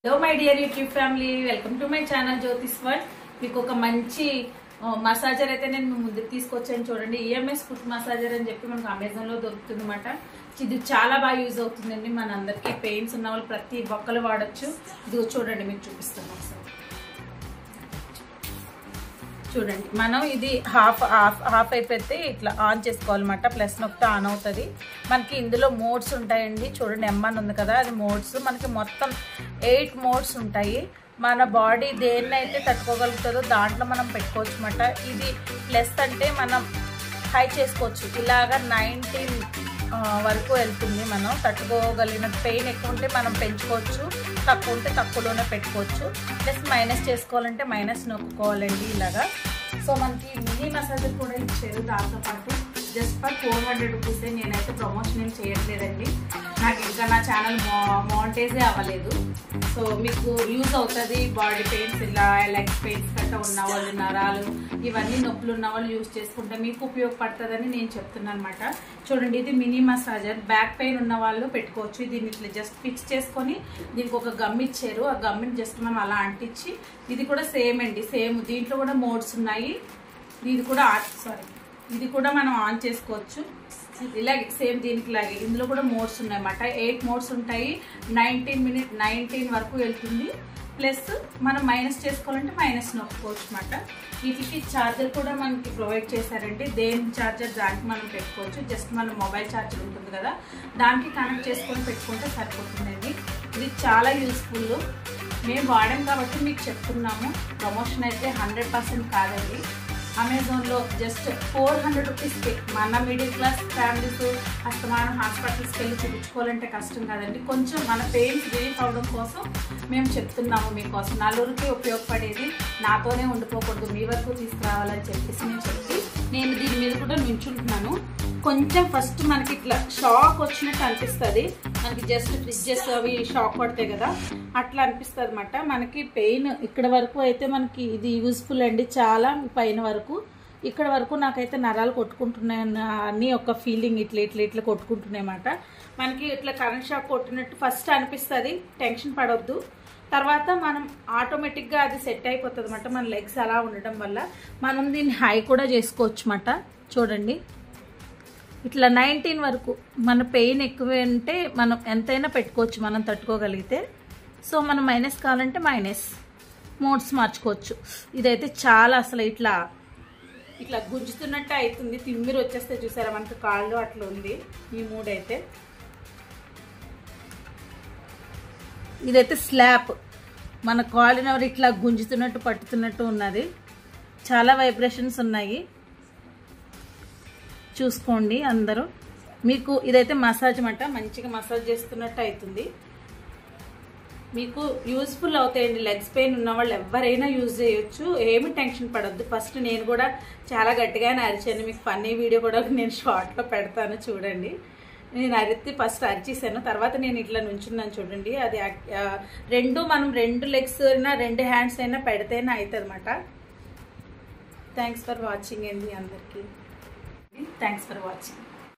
Hello my dear YouTube family, welcome to my channel Jyothish world. మీకు ఒక మంచి massager అయితే నేను ముందుకు తీసుకొచ్చాను. చూడండి, ఈఎంఎస్ ఫుట్ మసాజర్ అని చెప్పి మనకు అమెజాన్ లో దొరుకుతుంది అనమాట. ఇది చాలా బాగా యూజ్ అవుతుందండి. మనందరికీ పెయిన్స్ ఉన్న వాళ్ళు ప్రతి ఒక్కరు వాడచ్చు. ఇది చూడండి, మీకు చూపిస్తాను ఒకసారి. చూడండి, మనం ఇది హాఫ్ అయిపోతే ఇట్లా ఆన్ చేసుకోవాలన్నమాట. ప్లస్ నొక్కితే ఆన్ అవుతుంది. మనకి ఇందులో మోడ్స్ ఉంటాయండి. చూడండి, M1 ఉంది కదా, అది మోడ్స్. మనకి మొత్తం 8 మోడ్స్ ఉంటాయి. మన బాడీ దేన్నైతే తట్టుకోగలుగుతుందో దాంట్లో మనం పెట్టుకోవచ్చు అన్నమాట. ఇది ప్లస్ అంటే మనం హై చేసుకోవచ్చు. ఇలాగా 19 వరకు వెళ్తుంది. మనం తట్టుకోగలిగిన పెయిన్ ఎక్కువ ఉంటే మనం పెంచుకోవచ్చు, తక్కువ ఉంటే తక్కువలోనే పెట్టుకోవచ్చు. ప్లస్ మైనస్ చేసుకోవాలంటే మైనస్ నొక్కుకోవాలండి ఇలాగా. సో మనకి మినీ మసాజర్ కూడా ఇచ్చారు దాంతోపాటు. జస్ట్ ఫర్ 400 రూపీసే. నేనైతే ప్రమోషన్ ఏం చేయట్లేదండి. నాకు ఇంకా నా ఛానల్ మానిటైజే అవ్వలేదు. సో మీకు యూజ్ అవుతుంది. బాడీ పెయిన్స్, ఇలా లెగ్ పెయిన్స్ గట్రా ఉన్న వాళ్ళు, నరాలు ఇవన్నీ నొప్పులు ఉన్న వాళ్ళు యూజ్ చేసుకుంటే మీకు ఉపయోగపడుతుందని నేను చెప్తున్నాను అనమాట. చూడండి, ఇది మినీ మసాజర్. బ్యాక్ పెయిన్ ఉన్న వాళ్ళు పెట్టుకోవచ్చు. దీన్ని ఇట్లా జస్ట్ ఫిక్స్ చేసుకొని దీనికి ఒక గమ్ ఇచ్చారు. ఆ గమ్మిని జస్ట్ మనం అలా అంటించి, ఇది కూడా సేమ్ అండి, సేమ్. దీంట్లో కూడా మోడ్స్ ఉన్నాయి. ఇది కూడా మనం ఆన్ చేసుకోవచ్చు. ఇలాగే సేమ్ దీనికి లాగే ఇందులో కూడా మోడ్స్ ఉన్నాయన్నమాట. 8 మోడ్స్ ఉంటాయి. 19 వరకు వెళ్తుంది. ప్లస్ మనం మైనస్ చేసుకోవాలంటే మైనస్ నొక్కుకోవచ్చు అనమాట. వీటికి ఛార్జర్ కూడా మనకి ప్రొవైడ్ చేశారండి. దేని ఛార్జర్ దానికి మనం పెట్టుకోవచ్చు. జస్ట్ మన మొబైల్ ఛార్జర్ ఉంటుంది కదా, దానికి కనెక్ట్ చేసుకొని పెట్టుకుంటే సరిపోతుందండి. ఇది చాలా యూస్ఫుల్. మేము వాడాం కాబట్టి మీకు చెప్తున్నాము. ప్రమోషన్ అయితే 100% కాదండి. అమెజాన్లో జస్ట్ 400 రూపీస్కి మన మిడిల్ క్లాస్ ఫ్యామిలీస్ అస్తమానం హాస్పిటల్స్కి వెళ్ళి చూపించుకోవాలంటే కష్టం కాదండి. కొంచెం మన పెయిన్స్ రిలీఫ్ అవడం కోసం మేము చెప్తున్నాము మీకోసం. నలుగురికి ఉపయోగపడేది, నాతోనే ఉండిపోకూడదు, మీ వరకు తీసుకురావాలని చెప్పేసి నేను దీని మీద కూడా నుంచుంటున్నాను. కొంచెం ఫస్ట్ మనకి ఇట్లా షాక్ వచ్చినట్టు అనిపిస్తుంది. మనకి జస్ట్ ఫ్రిడ్జెస్ అవి షాక్ పడతాయి కదా, అట్లా అనిపిస్తుంది అనమాట. మనకి పెయిన్ ఇక్కడ వరకు అయితే మనకి ఇది యూజ్ఫుల్ అండి. చాలా పైన వరకు ఇక్కడ వరకు నాకైతే నరాలు కొట్టుకుంటున్నాయి అని ఒక ఫీలింగ్. ఇట్లా కొట్టుకుంటున్నాయి అన్నమాట. మనకి ఇట్లా కరెంట్ షాక్ కొట్టినట్టు ఫస్ట్ అనిపిస్తుంది. టెన్షన్ పడవద్దు. తర్వాత మనం ఆటోమేటిక్గా అది సెట్ అయిపోతుంది అన్నమాట. మన లెగ్స్ అలా ఉండడం వల్ల మనం దీన్ని హై కూడా చేసుకోవచ్చు అన్నమాట. చూడండి, ఇట్లా 19 వరకు మన పెయిన్ ఎక్కువ అంటే మనం ఎంతైనా పెట్టుకోవచ్చు, మనం తట్టుకోగలిగితే. సో మనం మైనస్ కావాలంటే మైనస్ మోడ్స్ మార్చుకోవచ్చు. ఇదైతే చాలా అసలు ఇట్లా గుంజుతున్నట్టు అవుతుంది. తిమ్మిరి వచ్చేస్తే చూసారా మనకి కాళ్ళు, అట్లా ఉంది ఈ మూడ్ అయితే. ఇదైతే స్లాప్, మన కాళ్ళని ఇట్లా గుంజుతున్నట్టు పట్టుతున్నట్టు ఉన్నది. చాలా వైబ్రేషన్స్ ఉన్నాయి, చూసుకోండి అందరూ. మీకు ఇదైతే మసాజ్ అన్నమాట. మంచిగా మసాజ్ చేస్తున్నట్టు అవుతుంది. మీకు యూజ్ఫుల్ అవుతాయండి. లెగ్స్ పెయిన్ ఉన్న వాళ్ళు ఎవరైనా యూజ్ చేయొచ్చు. ఏమి టెన్షన్ పడొద్దు. ఫస్ట్ నేను కూడా చాలా గట్టిగానే అరిచాను. మీకు ఫన్నీ వీడియో కూడా నేను షార్ట్లో పెడతాను చూడండి. నేను ఫస్ట్ అరిచేసాను. తర్వాత నేను ఇట్లా నుంచున్నాను చూడండి. అది మనం 2 లెగ్స్ అయినా 2 హ్యాండ్స్ అయినా పెడితేనే అవుతుంది అనమాట. థ్యాంక్స్ ఫర్ వాచింగ్ అండి అందరికీ. Thanks for watching.